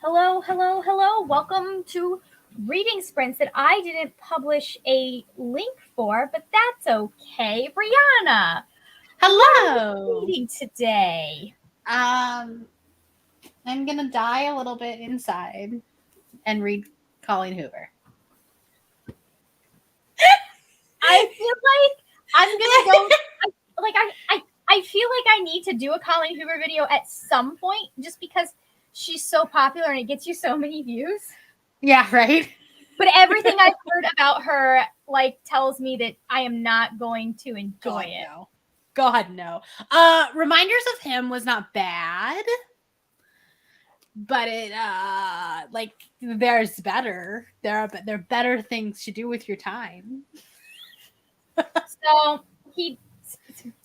Hello, hello, hello. Welcome to Reading Sprints that I didn't publish a link for, but that's okay. Brianna, what are Hello. we reading today? I'm gonna die a little bit inside and read Colleen Hoover. I feel like I'm gonna go. I feel like I need to do a Colleen Hoover video at some point, just because she's so popular and it gets you so many views. Yeah, right. But everything I've heard about her tells me that I am not going to enjoy it. No. God no. Reminders of Him was not bad, but it there's better. There are better things to do with your time. So he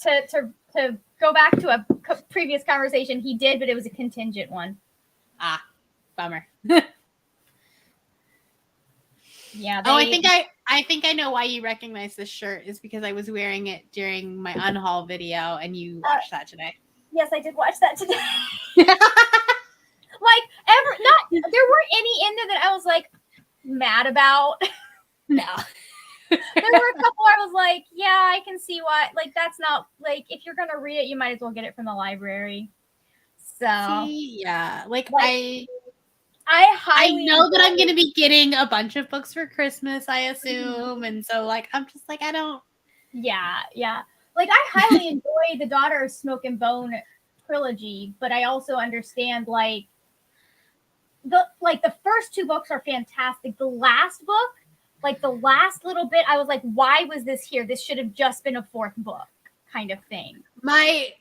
to go back to a previous conversation, he did, but it was a contingent one. Ah, bummer. Yeah. I think I know why you recognize this shirt is because I was wearing it during my unhaul video, and you watched that today. Yes, I did watch that today. There weren't any in there that I was like mad about. No. There were a couple I was like, yeah, I can see why. Like, that's not like, if you're gonna read it, you might as well get it from the library. So See, yeah, I know that I'm going to be getting a bunch of books for Christmas, I assume. And so, I'm just like, I don't. Yeah. Like, I highly enjoy the Daughter of Smoke and Bone trilogy, but I also understand, the first two books are fantastic. The last book, the last little bit, I was like, why was this here? This should have just been a fourth book kind of thing. My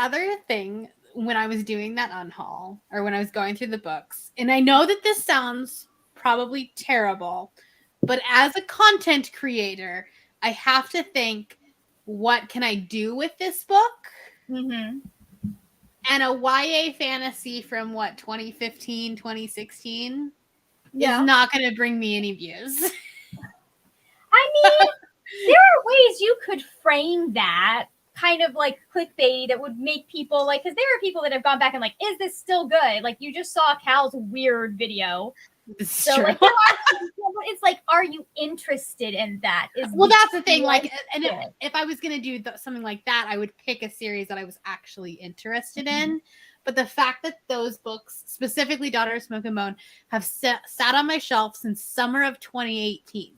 other thing when I was doing that unhaul, or when I was going through the books, and I know that this sounds probably terrible, but as a content creator, I have to think, what can I do with this book? Mm-hmm. And a YA fantasy from 2015, 2016 is not going to bring me any views. I mean, there are ways you could frame that kind of like clickbait that would make people because there are people that have gone back and is this still good? Like, you just saw Cal's weird video. So it's like, are you interested in that? That's the thing. And if I was going to do something like that, I would pick a series that I was actually interested in. But the fact that those books, specifically Daughter of Smoke and Bone, have sat on my shelf since summer of 2018.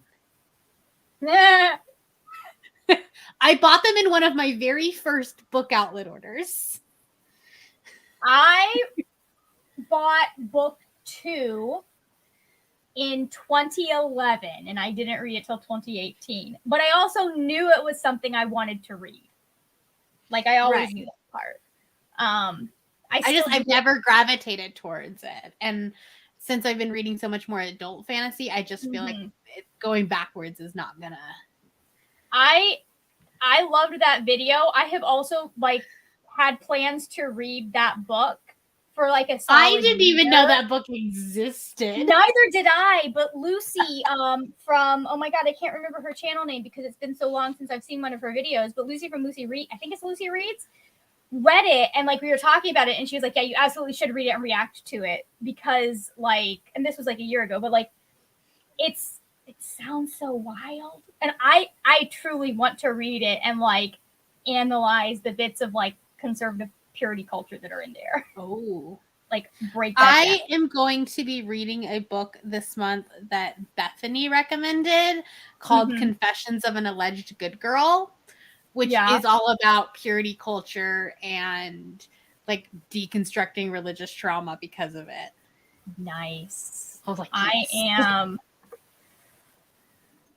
I bought them in one of my very first book outlet orders. I bought book 2 in 2011, and I didn't read it till 2018. But I also knew it was something I wanted to read. I always knew that part. I've never gravitated towards it. And since I've been reading so much more adult fantasy, I just feel like going backwards is not gonna. I loved that video. I have also had plans to read that book for a solid I didn't even know that book existed. Neither did I, but Lucy from, oh my god, I can't remember her channel name because it's been so long since I've seen one of her videos, but Lucy from Lucy Read, I think it's Lucy Reads, read it, and we were talking about it, and she was like, yeah, you absolutely should read it and react to it because and this was a year ago, but it sounds so wild, and I truly want to read it and analyze the bits of conservative purity culture that are in there. Oh, break that down. I am going to be reading a book this month that Bethany recommended called Confessions of an Alleged Good Girl, which is all about purity culture and deconstructing religious trauma because of it. Nice. I was like, yes. I am.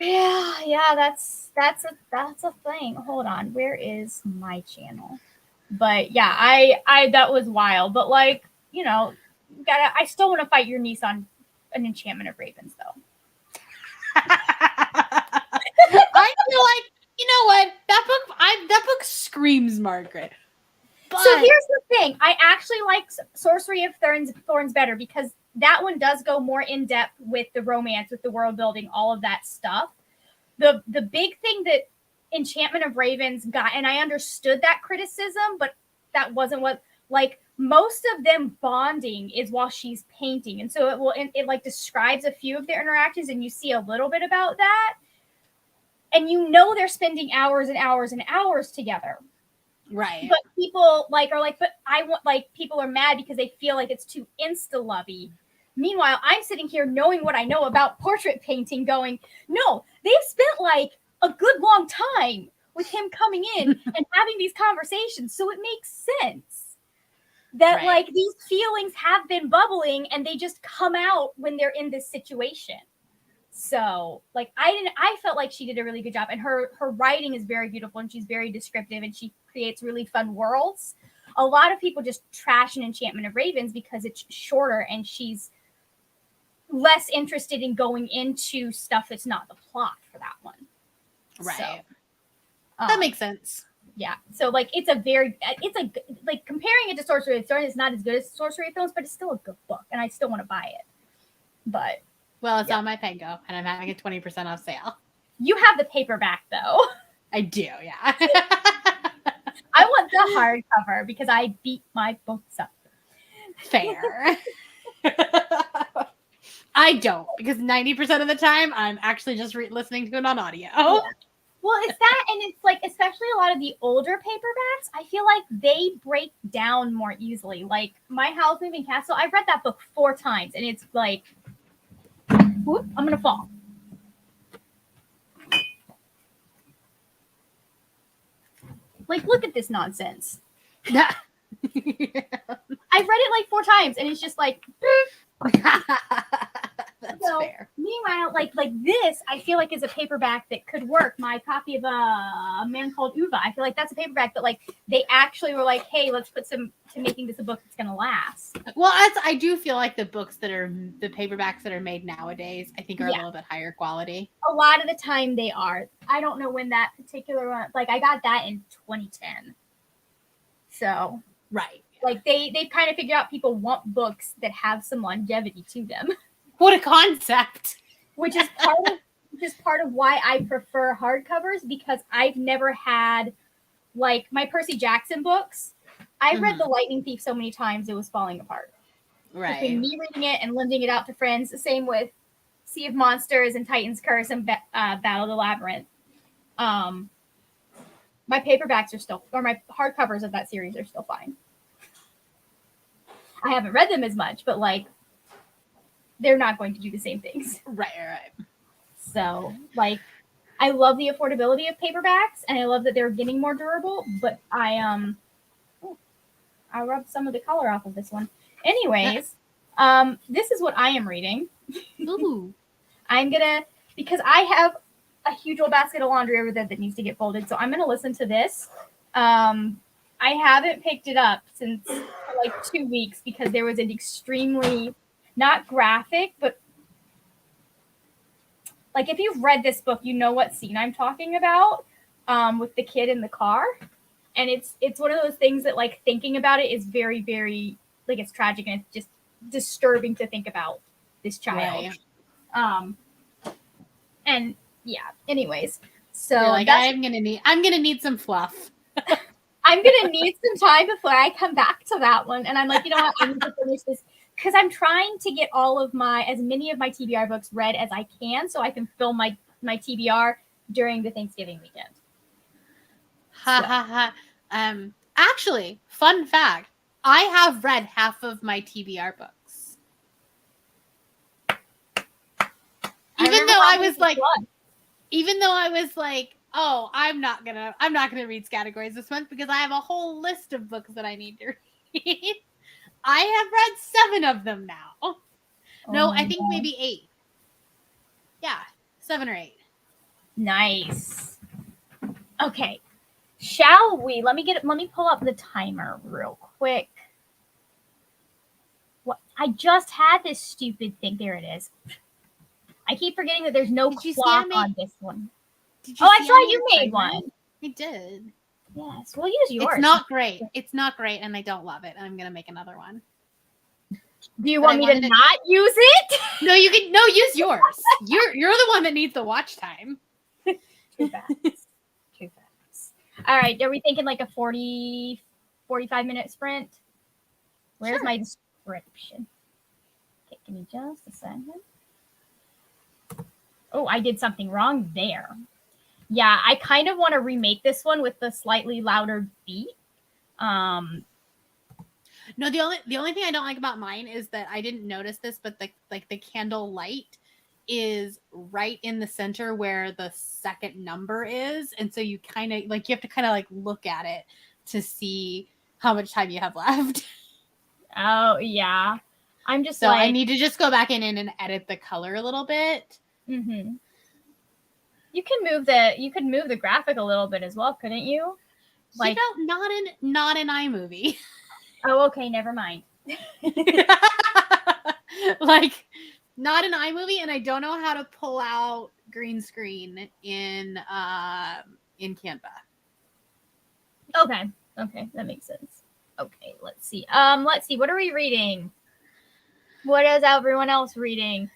Yeah, that's a thing. Hold on, where is my channel? But yeah, I that was wild. But I still want to fight your niece on an Enchantment of Ravens, though. I feel like, you know what, that book screams Margaret. But so here's the thing: I actually like Sorcery of Thorns better because that one does go more in depth with the romance, with the world building, all of that stuff. The big thing that Enchantment of Ravens got, and I understood that criticism, but that wasn't what most of them bonding is while she's painting. And so it like describes a few of their interactions and you see a little bit about that. And you know they're spending hours and hours and hours together. Right. But people like are like, but I want like people are mad because they feel like it's too insta-lovey. Meanwhile, I'm sitting here knowing what I know about portrait painting going, no, they've spent like a good long time with him coming in and having these conversations. So it makes sense that like these feelings have been bubbling and they just come out when they're in this situation. So like I felt like she did a really good job, and her writing is very beautiful and she's very descriptive and she creates really fun worlds. A lot of people just trash an Enchantment of Ravens because it's shorter and she's less interested in going into stuff that's not the plot for that one. Right. So, that makes sense. Yeah. So like it's like comparing it to Sorcery of Thrones, it's not as good as Sorcery of Thrones, but it's still a good book and I still want to buy it. But well, it's on my Pango and I'm having a 20% off sale. You have the paperback though. I do, yeah. I want the hardcover because I beat my books up. Fair. I don't, because 90% of the time I'm actually just listening to it on audio. Yeah. Well, it's that, and it's like, especially a lot of the older paperbacks, I feel like they break down more easily. Like, My Howl's Moving Castle, I've read that book 4 times, and it's like, whoop, I'm going to fall. Like, look at this nonsense. Yeah. I've read it like 4 times, and it's just like, That's fair. Meanwhile, like this, I feel like is a paperback that could work. My copy of A Man Called Uva, I feel like that's a paperback, but like they actually were like, hey, let's put some to making this a book that's gonna last. Well, I do feel like the paperbacks that are made nowadays, I think are a little bit higher quality. A lot of the time they are. I don't know when that particular one, like I got that in 2010. So right. Like they've kind of figured out people want books that have some longevity to them. What a concept. Which is part of why I prefer hardcovers, because I've never had like my Percy Jackson books. I read The Lightning Thief so many times it was falling apart. Right. Between me reading it and lending it out to friends. The same with Sea of Monsters and Titan's Curse and Battle of the Labyrinth. My paperbacks are still, or my hardcovers of that series are still fine. I haven't read them as much, but like they're not going to do the same things. Right. So, like, I love the affordability of paperbacks, and I love that they're getting more durable. But I rubbed some of the color off of this one. Anyways, this is what I am reading. Ooh. I'm gonna, because I have a huge old basket of laundry over there that needs to get folded, so I'm gonna listen to this. I haven't picked it up since like 2 weeks because there was an extremely not graphic, but like if you've read this book, you know what scene I'm talking about, with the kid in the car. And it's one of those things that like thinking about it is very, very like it's tragic and it's just disturbing to think about this child. Right. And yeah, anyways. So like, I'm gonna need some fluff. I'm gonna need some time before I come back to that one. And I'm like, you know what, I need to finish this. Because I'm trying to get as many of my TBR books read as I can so I can fill my TBR during the Thanksgiving weekend. Actually, fun fact, I have read half of my TBR books. Even though I was like, oh, I'm not gonna read categories this month because I have a whole list of books that I need to read. I have read 7 of them now. No, I think maybe 8. Yeah, 7 or 8. Nice. Okay. Shall we? Let me pull up the timer real quick. What? I just had this stupid thing. There it is. I keep forgetting that there's no clock on this one. I saw you made one. I did. Yes, we'll use yours. It's not great. And I don't love it. And I'm gonna make another one. Do you want me to not use it? No, you can. No, use yours. You're the one that needs the watch time. Too fast. Too fast. All right. Are we thinking like a 45 minute sprint? Where's Sure. my description? Okay, give me just a second. Oh, I did something wrong there. Yeah, I kind of want to remake this one with the slightly louder beat. No, the only thing I don't like about mine is that I didn't notice this, but the candle light is right in the center where the second number is, and so you kind of like you have to kind of like look at it to see how much time you have left. Oh yeah, I'm just So like I need to just go back in and edit the color a little bit. Mm-hmm. You could move the graphic a little bit as well, couldn't you? Like, not in iMovie. oh, okay, never mind. Like, not in iMovie, and I don't know how to pull out green screen in Canva. Okay, that makes sense. Okay, let's see. What are we reading? What is everyone else reading?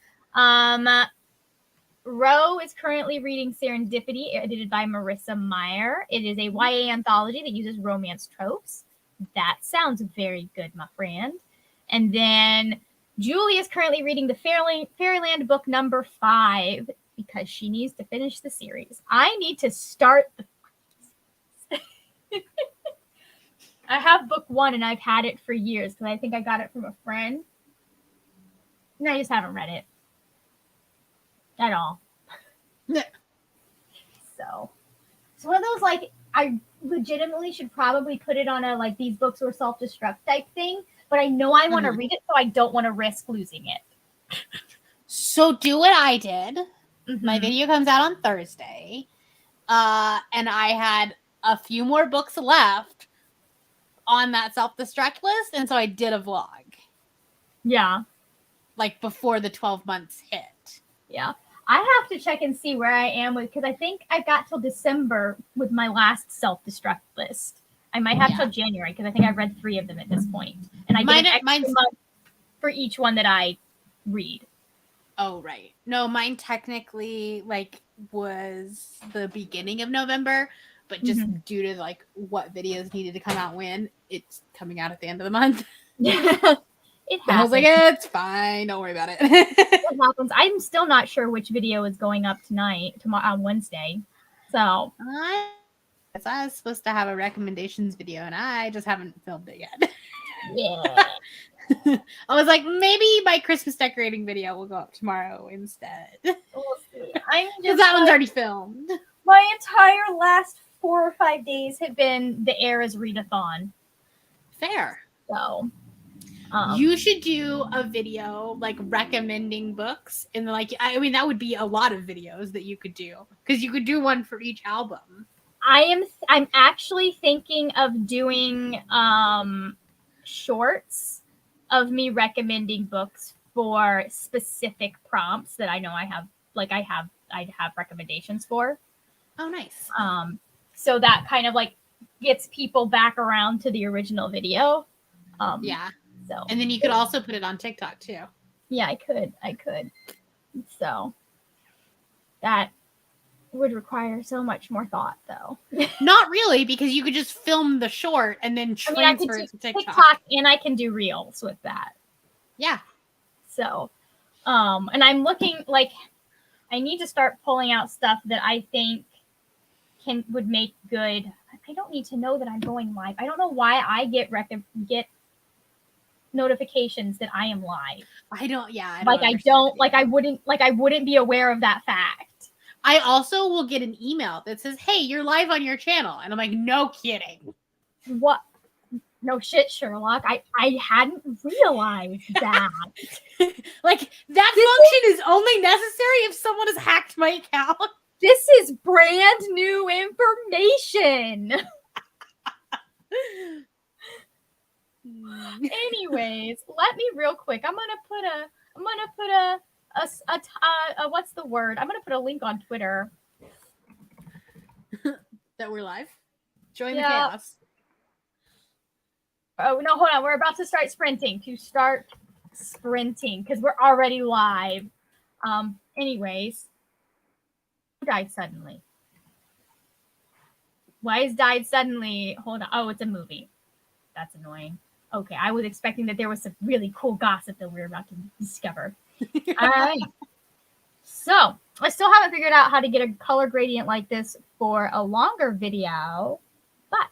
Ro is currently reading Serendipity, edited by Marissa Meyer. It is a YA anthology that uses romance tropes. That sounds very good, my friend. And then Julie is currently reading the Fairyland book number 5 because she needs to finish the series. I need to start the I have book 1 and I've had it for years because I think I got it from a friend. And I just haven't read it at all. So it's one of those, like, I legitimately should probably put it on a, like, these books were self-destruct type thing, but I know I want to read it, so I don't want to risk losing it. So do what I did. Mm-hmm. My video comes out on Thursday. And I had a few more books left on that self-destruct list, and so I did a vlog. Yeah. Like before the 12 months hit. Yeah. I have to check and see where I am with, because I think I've got till December with my last self-destruct list. I might have till January because I think I've read 3 of them at this point. And I get an extra month for each one that I read. Oh, right. No, mine technically like was the beginning of November, but just due to like what videos needed to come out when, it's coming out at the end of the month. It happens. I was like, it's fine. Don't worry about it. It happens. I'm still not sure which video is going up tomorrow on Wednesday. So I was supposed to have a recommendations video, and I just haven't filmed it yet. Yeah. I was like, maybe my Christmas decorating video will go up tomorrow instead. We'll see. Because that one's already filmed. My entire last 4 or 5 days have been the Eras readathon. Fair. So you should do a video like recommending books, and like I mean that would be a lot of videos that you could do because you could do one for each album. I'm actually thinking of doing shorts of me recommending books for specific prompts that I know I have recommendations for. Oh, nice. So that kind of like gets people back around to the original video. Yeah. So and then you could also put it on TikTok too. Yeah, I could. So that would require so much more thought, though. Not really, because you could just film the short and then transfer it to TikTok, and I can do reels with that. Yeah. So, and I'm looking like I need to start pulling out stuff that I think would make good. I don't need to know that I'm going live. I don't know why I get notifications that I am live. I wouldn't be aware of that fact. I also will get an email that says, "Hey, you're live on your channel." And I'm like, "No kidding." What? No shit, Sherlock. I hadn't realized that. Like that function is only necessary if someone has hacked my account. This is brand new information. Anyways, let me real quick. I'm gonna put a what's the word? I'm gonna put a link on Twitter that we're live. Join the chaos. Oh no, hold on. We're about to start sprinting. Because we're already live. Anyways, who died suddenly? Why is died suddenly? Hold on. Oh, it's a movie. That's annoying. Okay, I was expecting that there was some really cool gossip that we were about to discover. All right. So I still haven't figured out how to get a color gradient like this for a longer video, but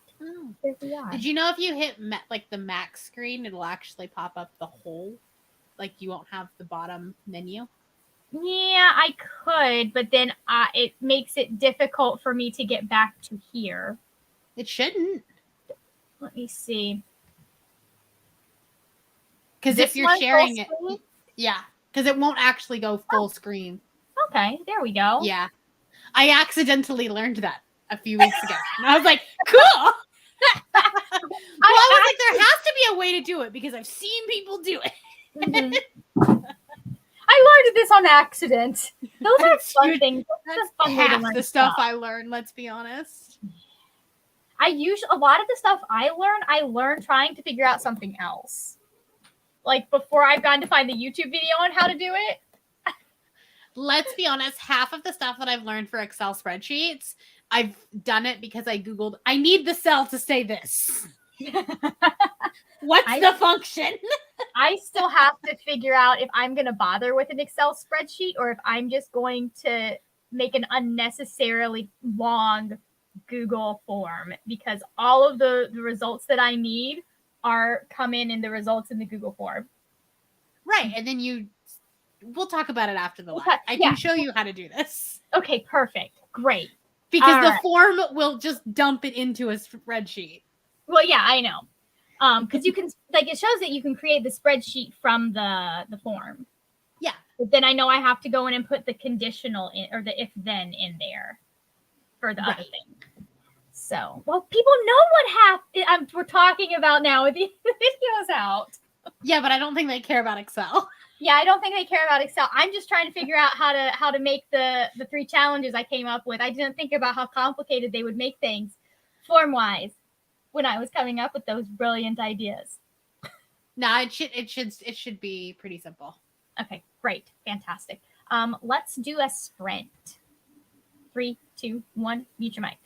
here we are. Did you know if you hit like the max screen, it'll actually pop up the whole, like you won't have the bottom menu? Yeah, I could, but then it makes it difficult for me to get back to here. It shouldn't. Let me see. Because if you're sharing it, yeah, because it won't actually go full screen. Okay, there we go. Yeah, I accidentally learned that a few weeks ago, and I was like, "Cool." Well, I was like, there has to be a way to do it because I've seen people do it. Mm-hmm. I learned this on accident. Those are fun things. That's fun half the stuff I learned. Let's be honest. A lot of the stuff I learned trying to figure out something else. Like before I've gone to find the YouTube video on how to do it. Let's be honest, half of the stuff that I've learned for Excel spreadsheets, I've done it because I Googled, I need the cell to say this. What's the function? I still have to figure out if I'm going to bother with an Excel spreadsheet or if I'm just going to make an unnecessarily long Google form, because all of the results that I need are come in the results in the Google form. Right. And then we'll talk about it after the live. I can show you how to do this. Okay, perfect. Great. Because the form will just dump it into a spreadsheet. Well, yeah, I know. Because you can, like, it shows that you can create the spreadsheet from the form. Yeah. But then I know I have to go in and put the conditional in, or the if then in there for the other thing. So, well, people know what we're talking about now with the videos out. Yeah, but I don't think they care about Excel. Yeah, I don't think they care about Excel. I'm just trying to figure out how to make the 3 challenges I came up with. I didn't think about how complicated they would make things form-wise when I was coming up with those brilliant ideas. No, it should be pretty simple. Okay, great. Fantastic. Let's do a sprint. 3, 2, 1, mute your mic.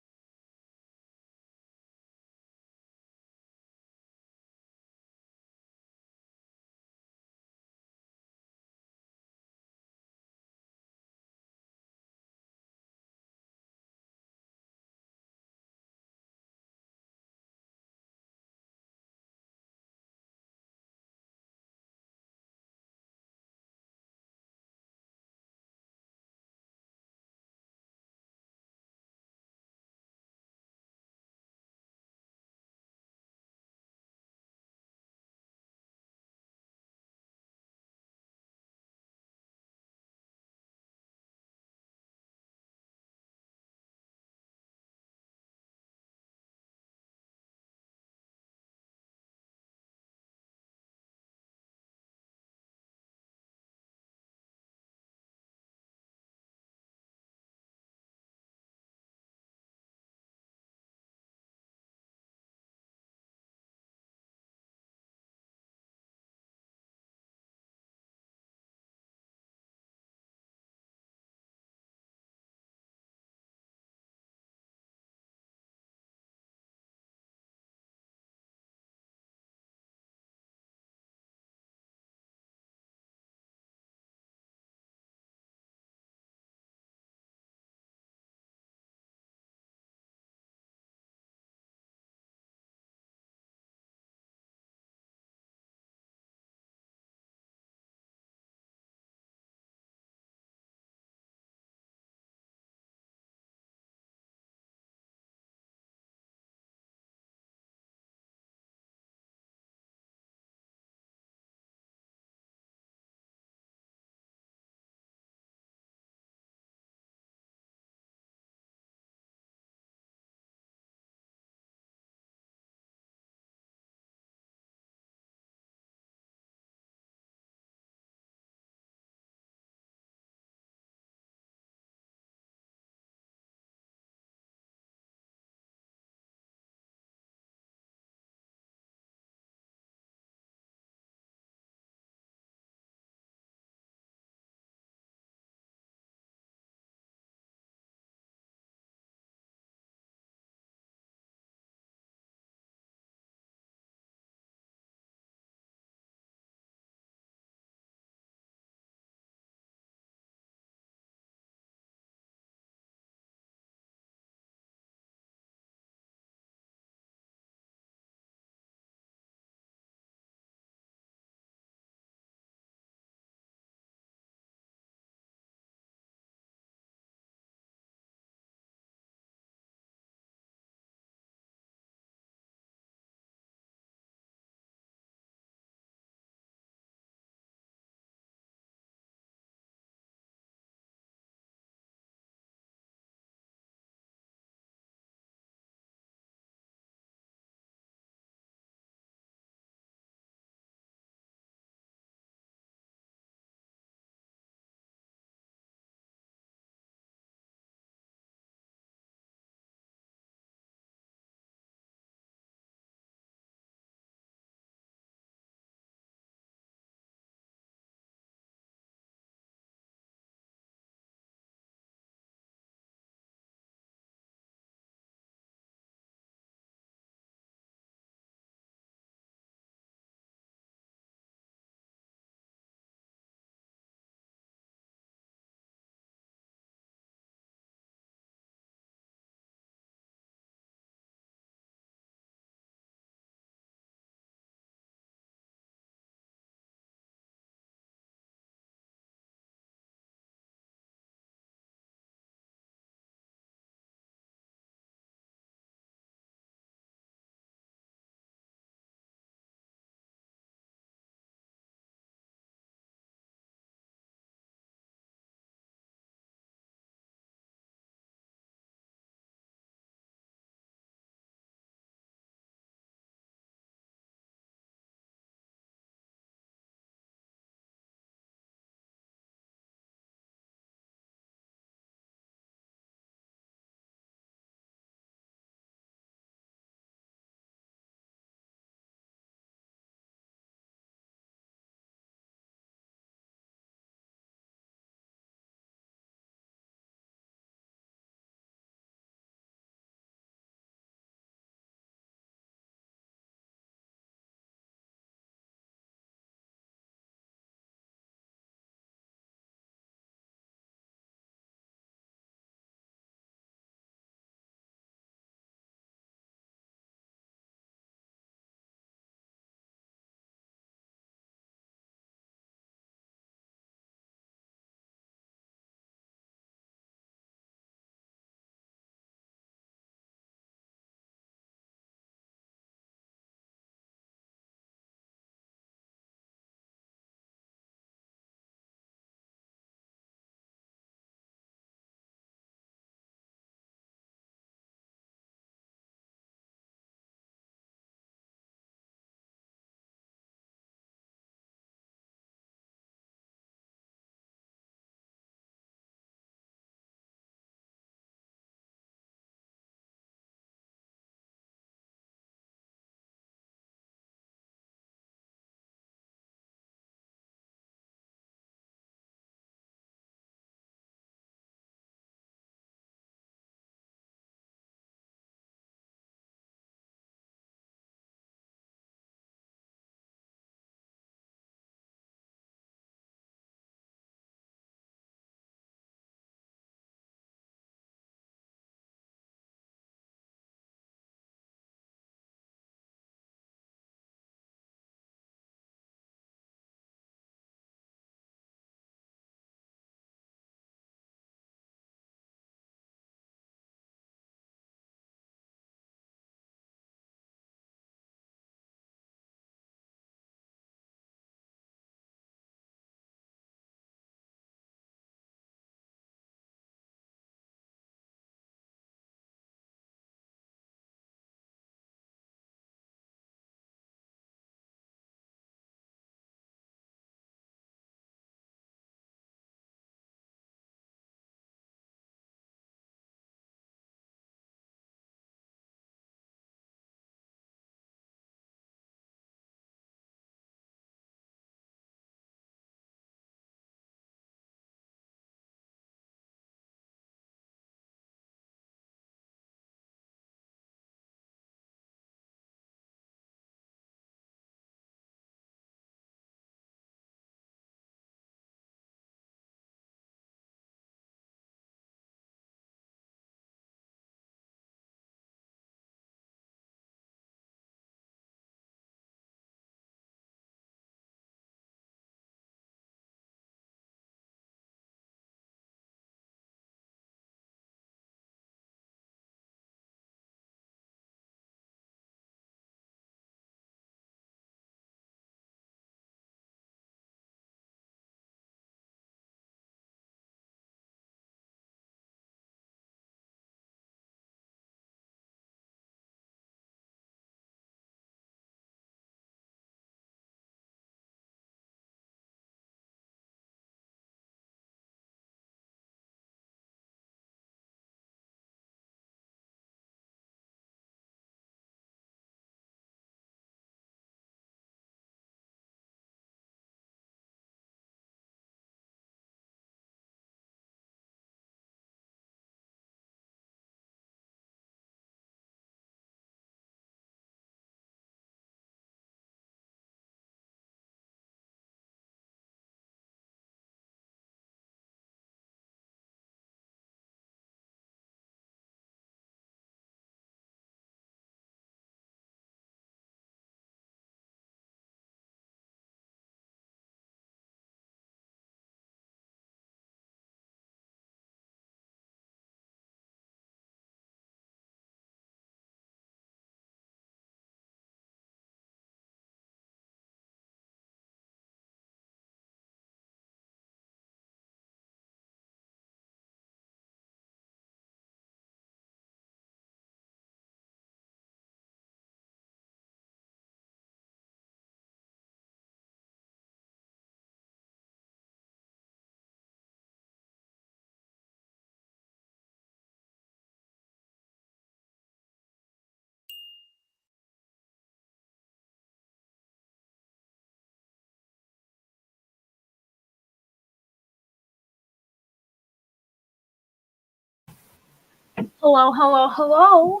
Hello, hello, hello.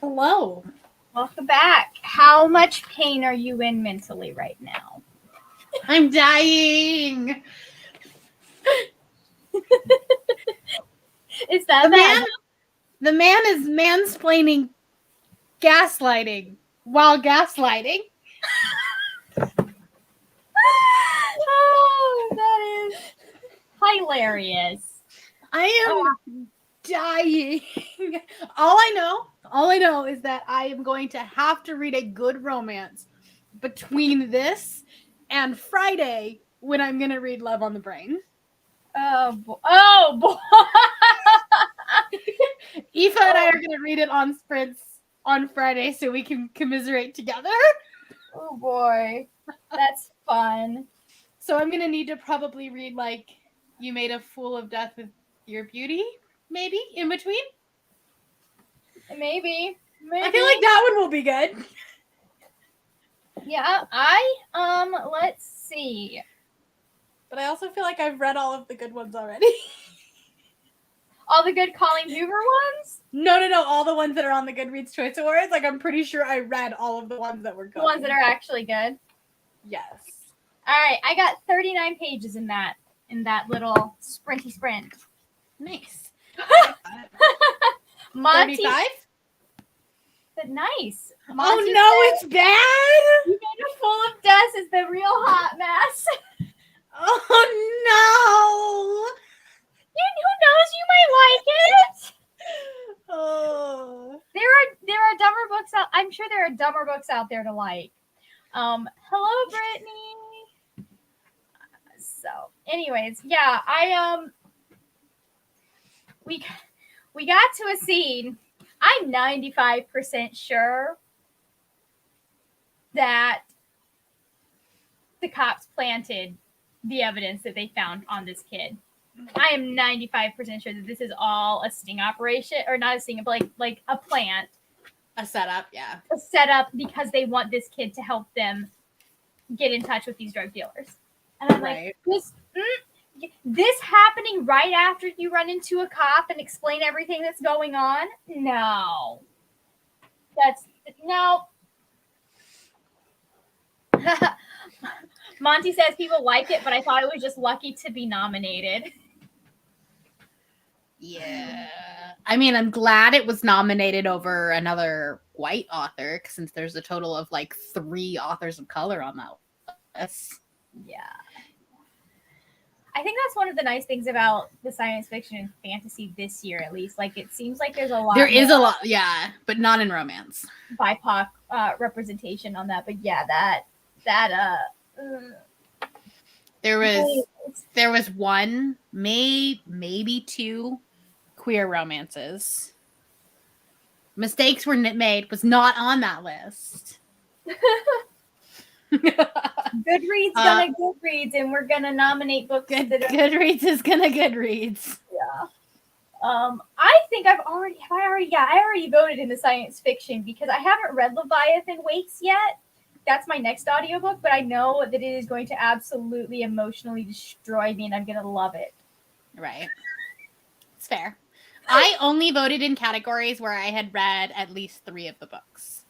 Hello. Welcome back. How much pain are you in mentally right now? I'm dying. Is that The bad? man is mansplaining gaslighting while gaslighting. Oh, that is hilarious. I am dying. All I know is that I am going to have to read a good romance between this and Friday when I'm going to read Love on the Brain. Oh boy. Oh boy. Aoife and I are going to read it on sprints on Friday so we can commiserate together. Oh boy. That's fun. So I'm going to need to probably read like You Made a Fool of Death with Your Beauty, maybe in between. Maybe. I feel like that one will be good. Yeah, let's see. But I also feel like I've read all of the good ones already. All the good Colleen Hoover ones? No, all the ones that are on the Goodreads Choice Awards. Like, I'm pretty sure I read all of the ones that were good. The ones that are actually good. Yes. All right, I got 39 pages in that little sprinty sprint. Nice. Monty, 35? but nice. Oh Monty no, said, it's bad. You Made a Fool of Death is the real hot mess. Oh no. Who knows? You might like it. Oh. There are dumber books out. I'm sure there are dumber books out there to like. Hello, Brittany. So, anyways, yeah, we got to a scene. I'm 95% sure that the cops planted the evidence that they found on this kid. I am 95% sure that this is all a sting operation, or not a sting, but like a plant, A setup, yeah. a setup because they want this kid to help them get in touch with these drug dealers. And I'm like, this happening right after you run into a cop and explain everything that's going on? No. No. Monty says people like it, but I thought it was just lucky to be nominated. Yeah. I mean, I'm glad it was nominated over another white author, since there's a total of like 3 authors of color on that list. Yeah. I think that's one of the nice things about the science fiction and fantasy this year, at least. Like, it seems like there's a lot. There is a lot, yeah, but not in romance. BIPOC representation on that. But yeah, there was one, maybe 2 queer romances. Mistakes Were Made was not on that list. Goodreads gonna Goodreads, and we're gonna nominate books. Goodreads is gonna Goodreads. Yeah. I think I already voted in the science fiction because I haven't read Leviathan Wakes yet. That's my next audiobook, but I know that it is going to absolutely emotionally destroy me, and I'm gonna love it. Right. It's fair. I only voted in categories where I had read at least 3 of the books.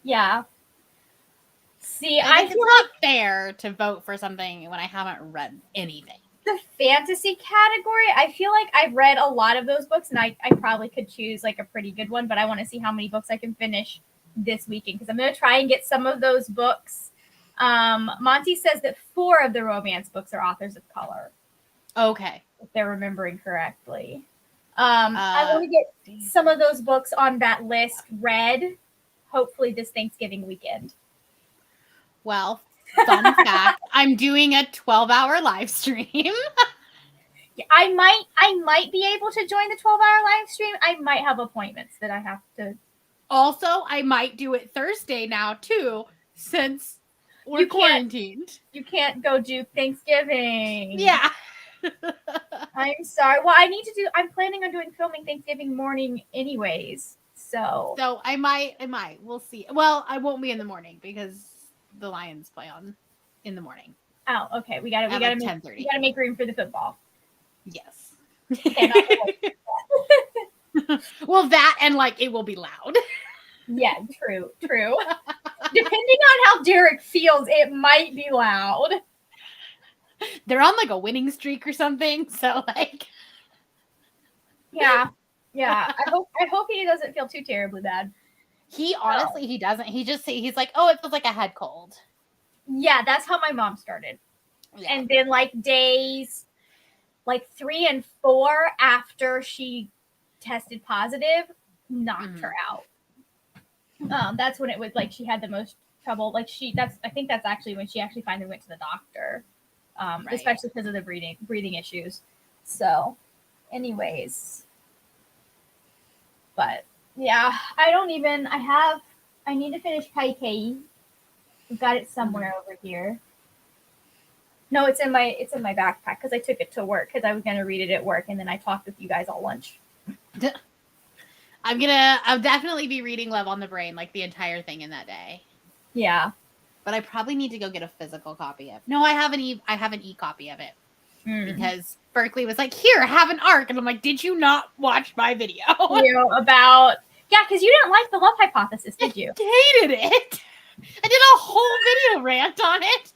Yeah. See, I think it's not fair to vote for something when I haven't read anything. The fantasy category, I feel like I've read a lot of those books, and I probably could choose like a pretty good one, but I want to see how many books I can finish this weekend because I'm going to try and get some of those books. Monty says that 4 of the romance books are authors of color. Okay. If they're remembering correctly. I want to get some of those books on that list read, hopefully this Thanksgiving weekend. Well, fun fact, I'm doing a 12-hour live stream. I might be able to join the 12-hour live stream. I might have appointments that I have to. Also, I might do it Thursday now too, since we're quarantined. You can't go do Thanksgiving. Yeah. I'm sorry. Well, I'm planning on doing filming Thanksgiving morning anyways. So I might. We'll see. Well, I won't be in the morning because the Lions play on in the morning. Oh, okay. We gotta make room for the football. Yes. Well, that and like it will be loud. Yeah, true. Depending on how Derek feels, it might be loud. They're on like a winning streak or something. So like Yeah. I hope he doesn't feel too terribly bad. he honestly he doesn't. He's like, oh, it feels like a head cold. Yeah, that's how my mom started. Yeah. And then like days like 3 and 4 after she tested positive, knocked her out. That's when it was like she had the most trouble. Like I think that's actually when she actually finally went to the doctor. Right. Especially because of the breathing issues. So, anyways. But yeah, I need to finish Kaikei. I've got it somewhere over here. No, it's in my backpack because I took it to work because I was gonna read it at work and then I talked with you guys all lunch. I'll definitely be reading Love on the Brain like the entire thing in that day. Yeah. But I probably need to go get a physical copy of it. No, I have an e-copy of it. Because Berkeley was like, here, have an arc. And I'm like, did you not watch my video? Because you didn't like the Love Hypothesis, did you? I hated it. I did a whole video rant on it.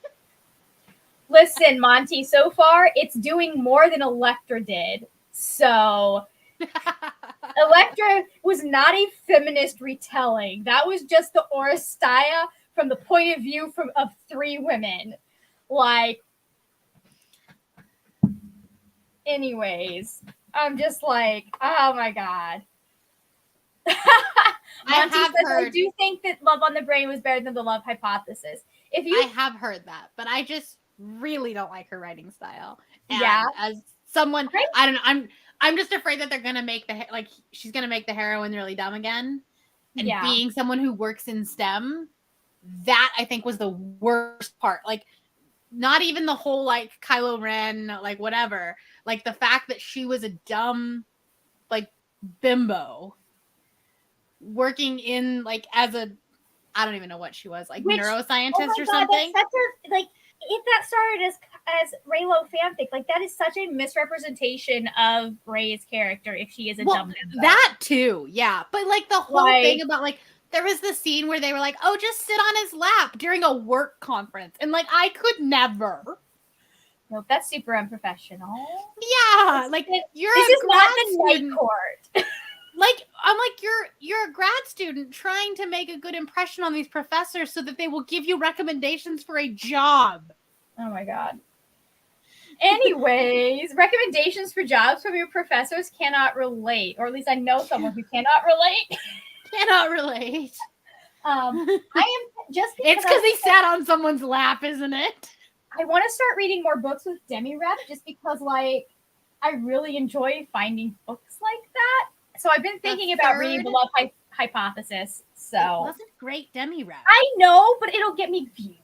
Listen, Monty, so far it's doing more than Elektra did. So Elektra was not a feminist retelling. That was just the Oresteia from the point of view of 3 women. Like, anyways, I'm just like, oh my god. Monty says, I do think that Love on the Brain was better than the Love Hypothesis. I have heard that, but I just really don't like her writing style. And yeah. As someone, I don't know, I'm just afraid that they're gonna make she's gonna make the heroine really dumb again. And being someone who works in STEM, that I think was the worst part. Like, not even the whole like Kylo Ren, like whatever. Like the fact that she was a dumb, like bimbo, working in like as a, I don't even know what she was, like neuroscientist or something. That's such a, like, if that started as Reylo fanfic, like that is such a misrepresentation of Rey's character if she is a dumb bimbo. That too, yeah. But like the whole thing about like there was the scene where they were like, oh, just sit on his lap during a work conference. And like I could never. Nope, that's super unprofessional. Yeah, like this is not the night court. Like I'm like you're a grad student trying to make a good impression on these professors so that they will give you recommendations for a job. Oh my god. Anyways, recommendations for jobs from your professors cannot relate, or at least I know someone who cannot relate. Cannot relate. I am just it's because he sat on someone's lap, isn't it? I want to start reading more books with Demirep just because like I really enjoy finding books like that. So I've been thinking about reading the Love Hypothesis. So it wasn't great Demirep. I know, but it'll get me views.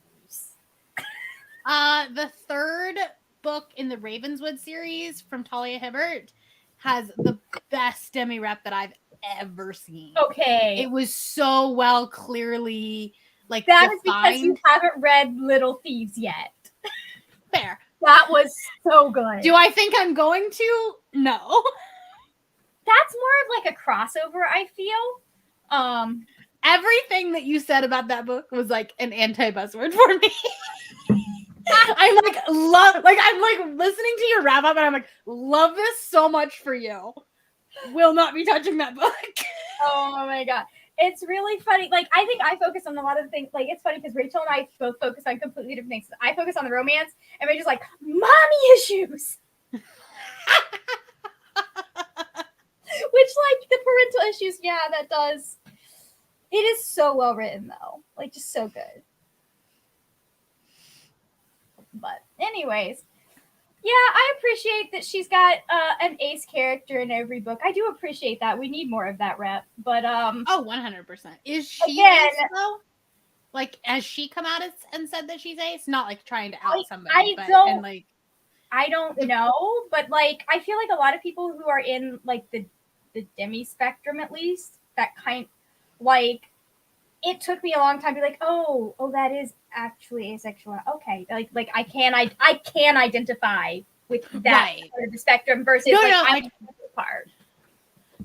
The 3rd book in the Ravenswood series from Talia Hibbert has the best Demirep that I've ever seen. Okay. It was so well clearly like that defined. Is because you haven't read Little Thieves yet. Fair. That was so good. Do I think I'm going to? No. That's more of like a crossover, I feel. Everything that you said about that book was like an anti-buzzword for me. I'm like listening to your wrap up and I'm like, love this so much for you. Will not be touching that book. Oh my god. It's really funny. Like, I think I focus on a lot of things. Like, it's funny because Rachel and I both focus on completely different things. I focus on the romance and Rachel's like, mommy issues. Which, like, the parental issues, yeah, that does. It is so well written, though. Like, just so good. But, anyways. Yeah, I appreciate that she's got an ace character in every book. I do appreciate that. We need more of that rep. But, oh, 100%. Is she again, ace, though? Like, has she come out and said that she's ace? Not, like, trying to out somebody. I don't know, but like I feel like a lot of people who are in like the demi spectrum, at least, that kind, like, it took me a long time to be like, oh, that is actually asexual. Okay, like I can identify with that part of the spectrum versus part.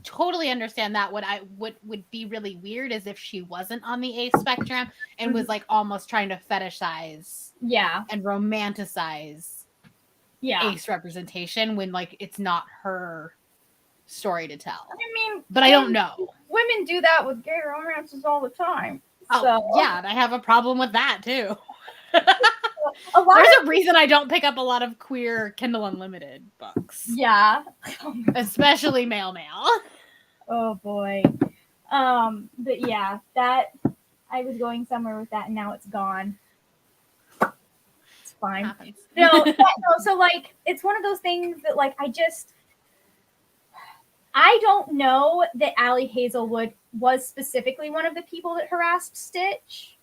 totally understand that. What I would be really weird is if she wasn't on the A spectrum and was like almost trying to fetishize Yeah. and romanticize Yeah. ace representation when like it's not her story to tell. I mean, But I don't know. Women do that with gay romances all the time. Oh, So yeah, and I have a problem with that too. a lot There's a reason I don't pick up a lot of queer Kindle Unlimited books. Yeah. Especially male. Oh boy. But yeah, that I was going somewhere with that and now it's gone. It's fine. Happens. No, so like it's one of those things that like I don't know that Allie Hazelwood was specifically one of the people that harassed Stitch,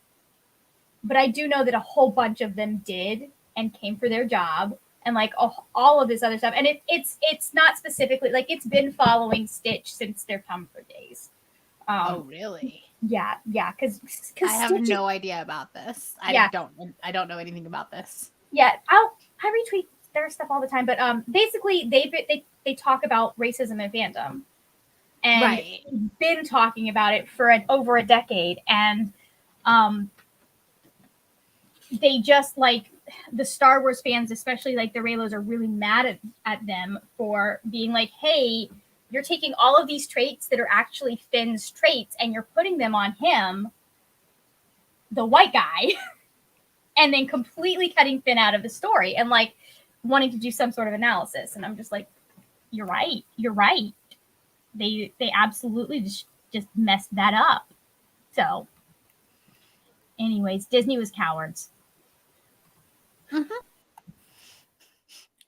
but I do know that a whole bunch of them did and came for their job and like all of this other stuff. And it's not specifically like it's been following Stitch since their Tumblr days. Oh, really? Yeah, because I have no idea about this. I don't know anything about this. Yeah, I retweet their stuff all the time, but basically they talk about racism and fandom, and been talking about it for over a decade, and they just like the Star Wars fans, especially like the Reylos, are really mad at them for being like, hey, you're taking all of these traits that are actually Finn's traits and you're putting them on him, the white guy, and then completely cutting Finn out of the story and like wanting to do some sort of analysis. And I'm just like, you're right. They absolutely just messed that up. So anyways, Disney was cowards. Mm-hmm.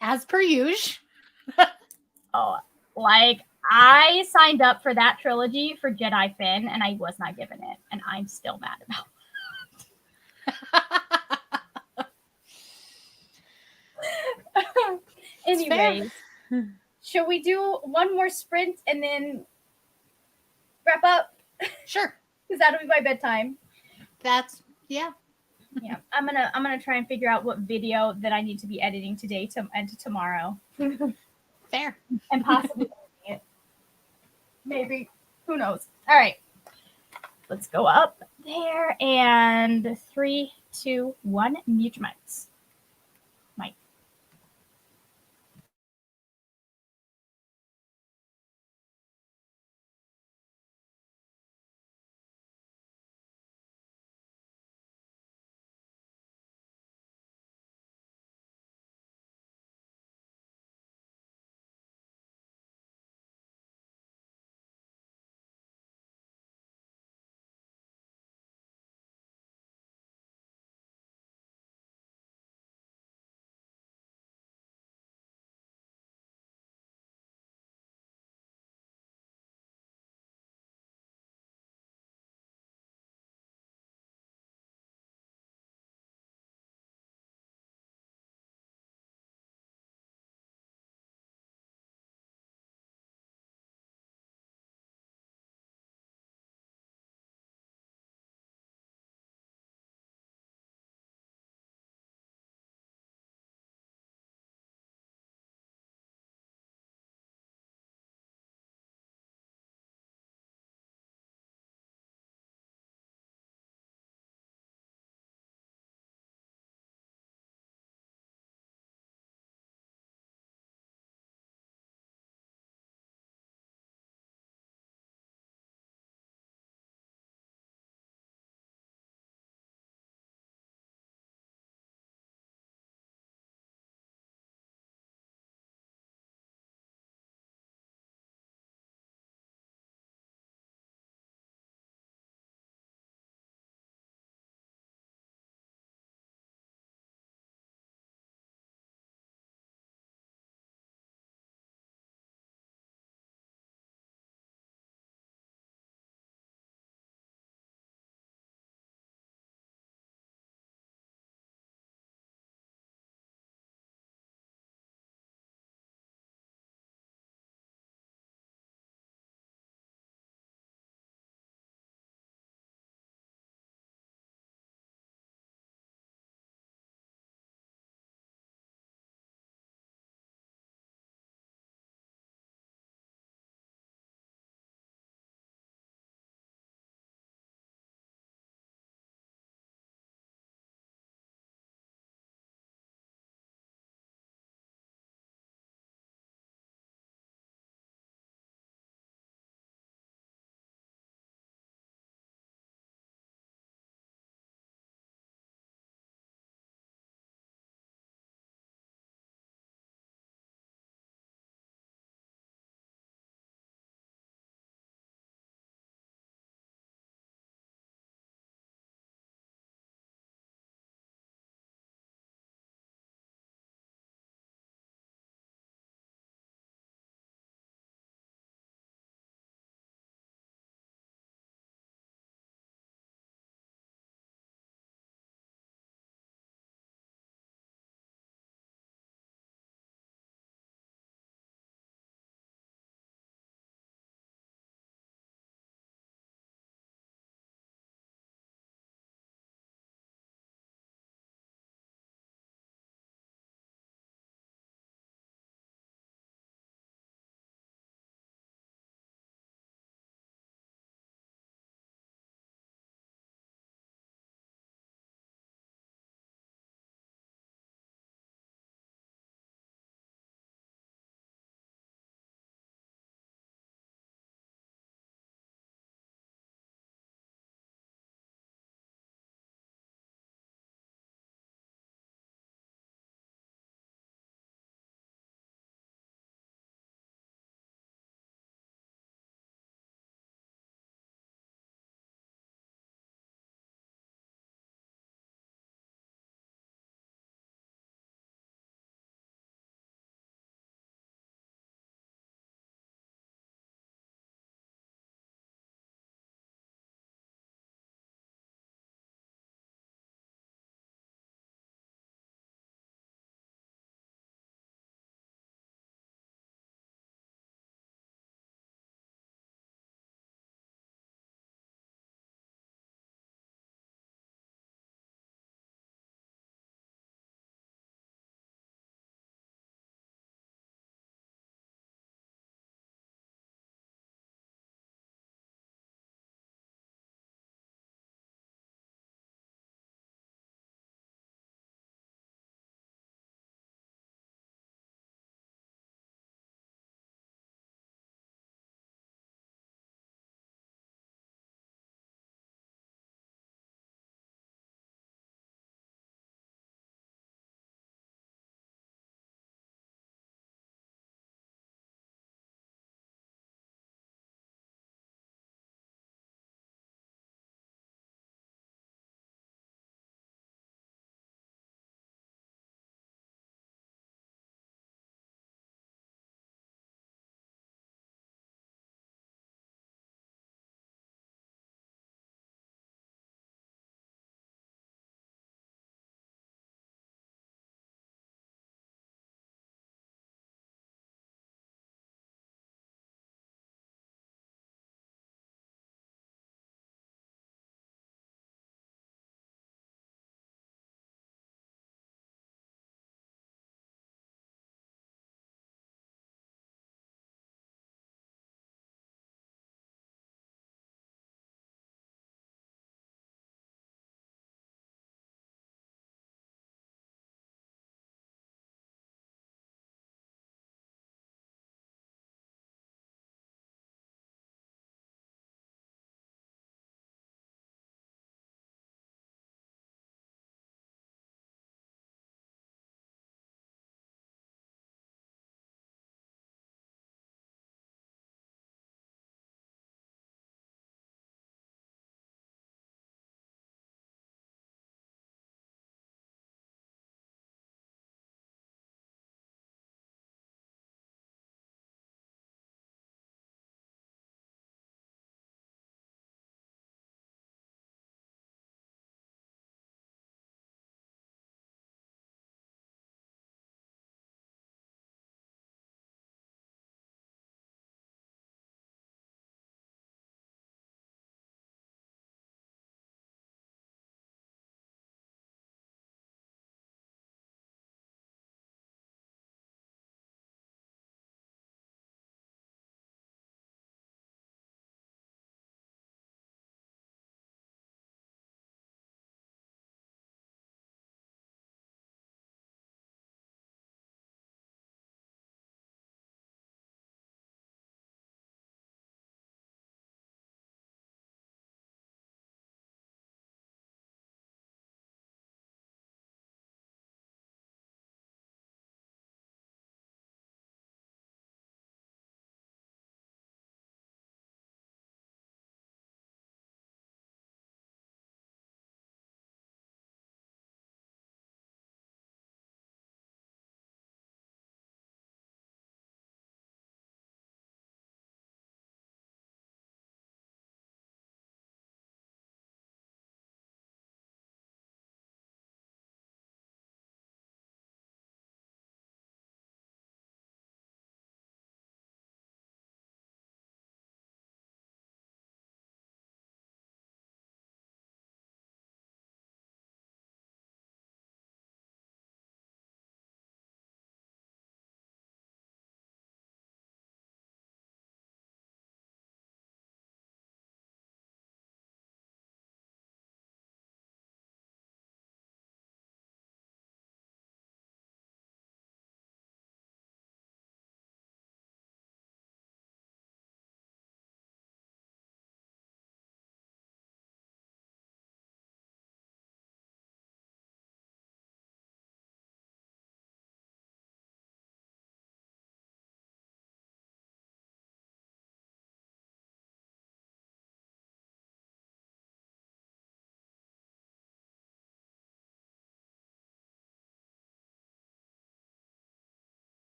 As per usual. Oh, like I signed up for that trilogy for Jedi Finn and I was not given it. And I'm still mad about it. Anyways, shall we do one more sprint and then wrap up? Sure. Because that'll be my bedtime. Yeah. I'm gonna try and figure out what video that I need to be editing today and tomorrow. Fair. And possibly it. Maybe. Who knows? All right. Let's go up there and 3, 2, 1. Mute your mics.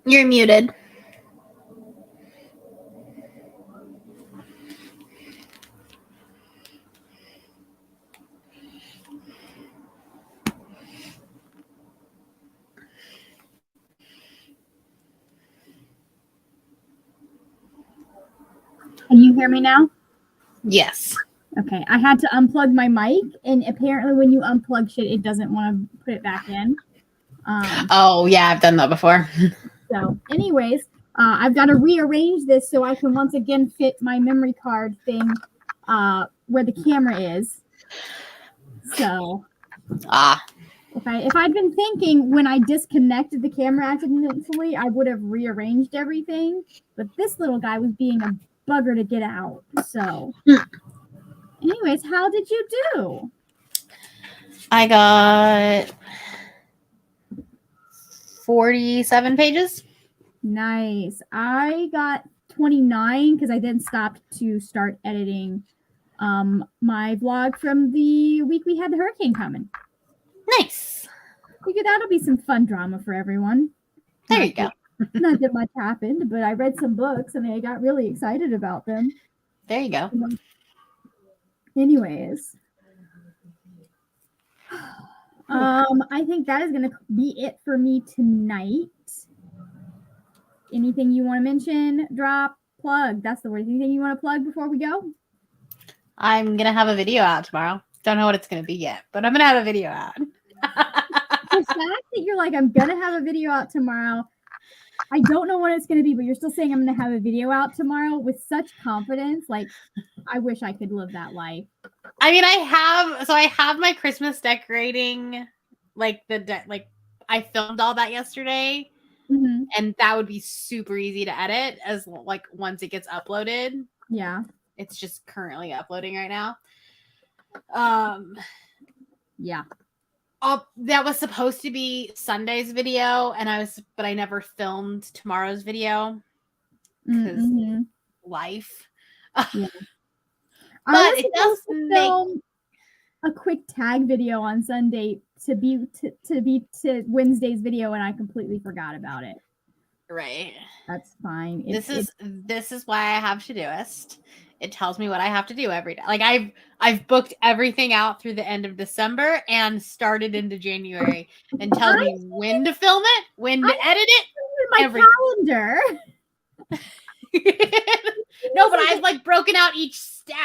You're muted. Can you hear me now? Yes. Okay, I had to unplug my mic, and apparently when you unplug shit, it doesn't want to put it back in. Oh, yeah, I've done that before. So, anyways, I've got to rearrange this so I can once again fit my memory card thing where the camera is. So, if I'd been thinking when I disconnected the camera accidentally, I would have rearranged everything. But this little guy was being a bugger to get out. So, anyways, how did you do? I got 47 pages. Nice. I got 29 because I then stopped to start editing my vlog from the week we had the hurricane coming. Nice. Figure that'll be some fun drama for everyone. There you go. Not that much happened, but I read some books and I got really excited about them. There you go. Anyways, I think that is going to be it for me tonight. Anything you want to mention, drop, plug? That's the word. Anything you want to plug before we go? I'm going to have a video out tomorrow. Don't know what it's going to be yet, but I'm going to have a video out. The fact that you're like, I'm going to have a video out tomorrow. I don't know what it's going to be, but you're still saying I'm going to have a video out tomorrow with such confidence. Like, I wish I could live that life. I mean, I have my Christmas decorating, like I filmed all that yesterday, and that would be super easy to edit as like once it gets uploaded. Yeah, it's just currently uploading right now. Yeah. That was supposed to be Sunday's video, but I never filmed tomorrow's video because life. Yeah. But it does film a quick tag video on Sunday to be to Wednesday's video, and I completely forgot about it. Right. That's fine. This is why I have Todoist. It tells me what I have to do every day. Like I've booked everything out through the end of December and started into January, and tells me when to film it, when to edit it. My calendar. No, but I've like broken out each step.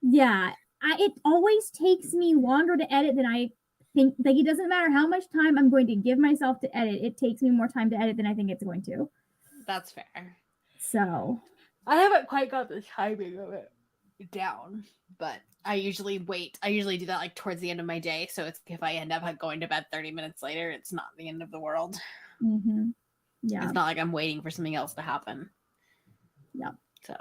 Yeah, it always takes me longer to edit than I think. Like, it doesn't matter how much time I'm going to give myself to edit. It takes me more time to edit than I think it's going to. That's fair. So I haven't quite got the timing of it down, but I usually wait. I usually do that like towards the end of my day. So it's if I end up going to bed 30 minutes later, it's not the end of the world. Yeah. It's not like I'm waiting for something else to happen. Yeah. So.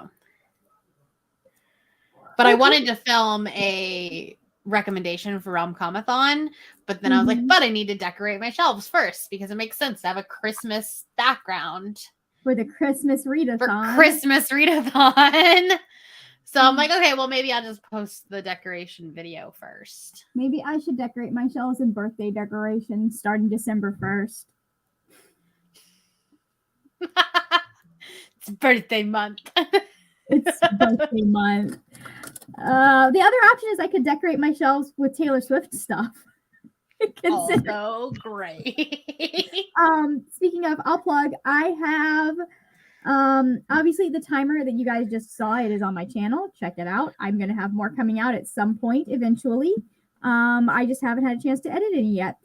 But I wanted to film a recommendation for Rom-Comathon, but then I was like, but I need to decorate my shelves first because it makes sense to have a Christmas background. For the Christmas readathon. So I'm like, okay, well, maybe I'll just post the decoration video first. Maybe I should decorate my shelves and birthday decorations starting December 1st. It's birthday month. It's birthday month. The other option is I could decorate my shelves with Taylor Swift stuff. Also great. Speaking of, I'll plug. I have obviously the timer that you guys just saw. It is on my channel. Check it out. I'm gonna have more coming out at some point eventually. I just haven't had a chance to edit any yet.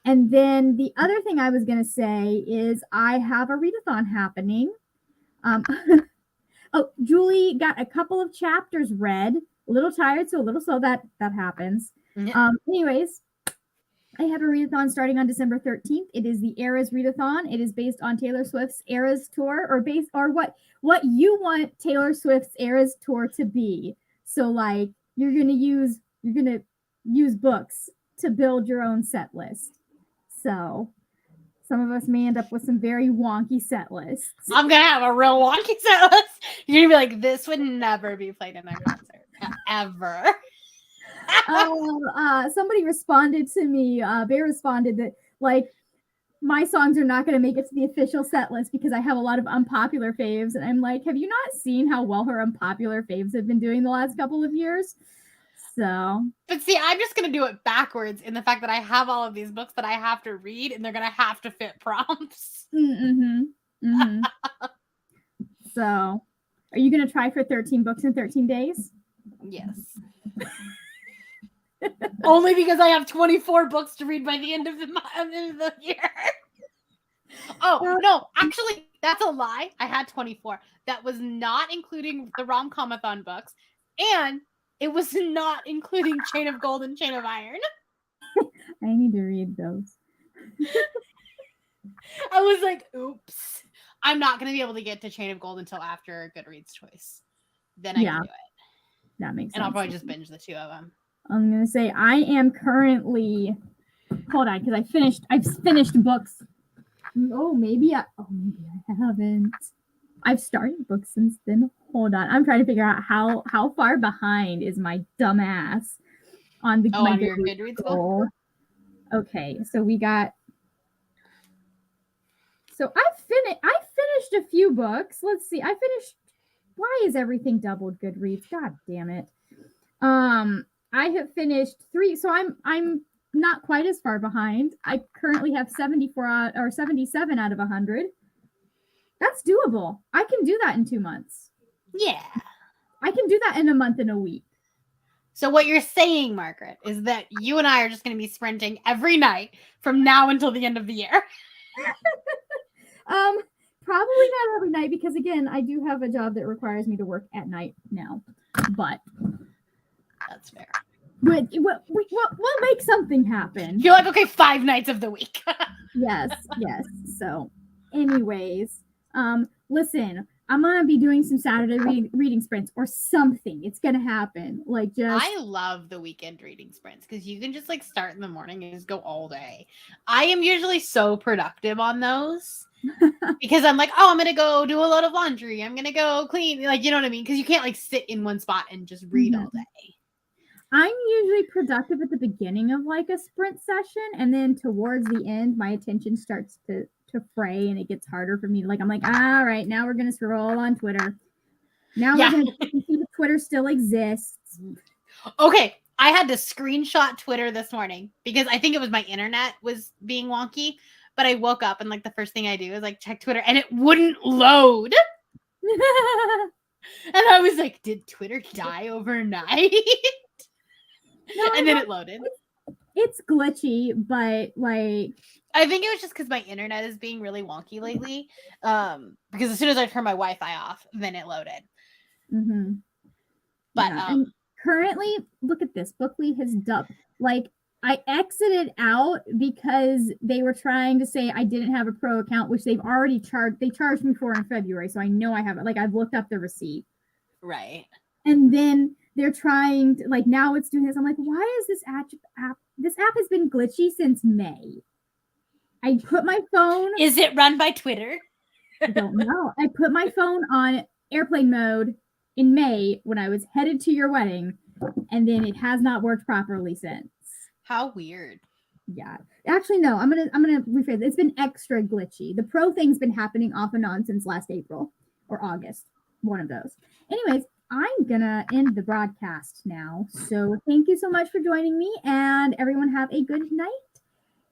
And then the other thing I was gonna say is I have a readathon happening. Oh, Julie got a couple of chapters read. A little tired, so a little slow. That happens. Yeah. Anyways, I have a readathon starting on December 13th. It is the Eras Readathon. It is based on Taylor Swift's Eras tour, or what you want Taylor Swift's Eras tour to be. So like you're gonna use books to build your own set list. So some of us may end up with some very wonky set lists. I'm gonna have a real wonky set list. You're gonna be like, this would never be played in a concert ever. Somebody responded to me. They responded that like my songs are not going to make it to the official set list because I have a lot of unpopular faves. And I'm like, have you not seen how well her unpopular faves have been doing the last couple of years? So. But see, I'm just going to do it backwards in the fact that I have all of these books that I have to read and they're going to have to fit prompts. Mm-hmm. Mm-hmm. So, are you going to try for 13 books in 13 days? Yes. Only because I have 24 books to read by the end of the year. Oh, no, actually, that's a lie. I had 24. That was not including the rom-comathon books, and it was not including Chain of Gold and Chain of Iron. I need to read those. I was like, oops. I'm not going to be able to get to Chain of Gold until after Goodreads Choice. Then I can do it. That makes sense. And I'll probably just binge the two of them. I'm going to say I am currently... Hold on, because I've finished books. Maybe I haven't. I've started books since then. Hold on. I'm trying to figure out how far behind is my dumbass on the on your Goodreads goal. Okay, so we got. So I finished a few books. Let's see. I finished. Why is everything doubled Goodreads? God damn it. I have finished 3. So I'm not quite as far behind. I currently have 74 or 77 out of 100. That's doable. I can do that in 2 months. Yeah. I can do that in a month and a week. So what you're saying, Margaret, is that you and I are just going to be sprinting every night from now until the end of the year. Probably not every night because again, I do have a job that requires me to work at night now. But that's fair. But we'll make something happen. You're like, okay, 5 nights of the week. Yes. So, anyways, listen, I'm gonna be doing some Saturday reading sprints or something. It's gonna happen. Like just I love the weekend reading sprints because you can just like start in the morning and just go all day. I am usually so productive on those because I'm like, oh, I'm gonna go do a load of laundry. I'm gonna go clean, like, you know what I mean? Because you can't like sit in one spot and just read all day. I'm usually productive at the beginning of like a sprint session, and then towards the end, my attention starts to fray, and it gets harder for me. Like I'm like, all right, now we're gonna scroll on Twitter. Now we're gonna see if Twitter still exists. Okay, I had to screenshot Twitter this morning because I think it was my internet was being wonky. But I woke up and like the first thing I do is like check Twitter, and it wouldn't load. And I was like, did Twitter die overnight? No, and then it loaded. It's glitchy, but like I think it was just because my internet is being really wonky lately. Because as soon as I turn my Wi-Fi off, then it loaded. Mm-hmm. But and currently, look at this. Bookly has dubbed. Like I exited out because they were trying to say I didn't have a pro account, which they've already charged. They charged me for in February, so I know I have it. Like I've looked up the receipt. Right. And then they're trying to, like, now it's doing this. I'm like, why is this app? This app has been glitchy since May. I put my phone. Is it run by Twitter? I don't know. I put my phone on airplane mode in May when I was headed to your wedding, and then it has not worked properly since. How weird. Yeah. Actually, no. I'm gonna rephrase it. It's been extra glitchy. The pro thing's been happening off and on since last April or August. One of those. Anyways, I'm gonna end the broadcast now. So thank you so much for joining me, and everyone have a good night.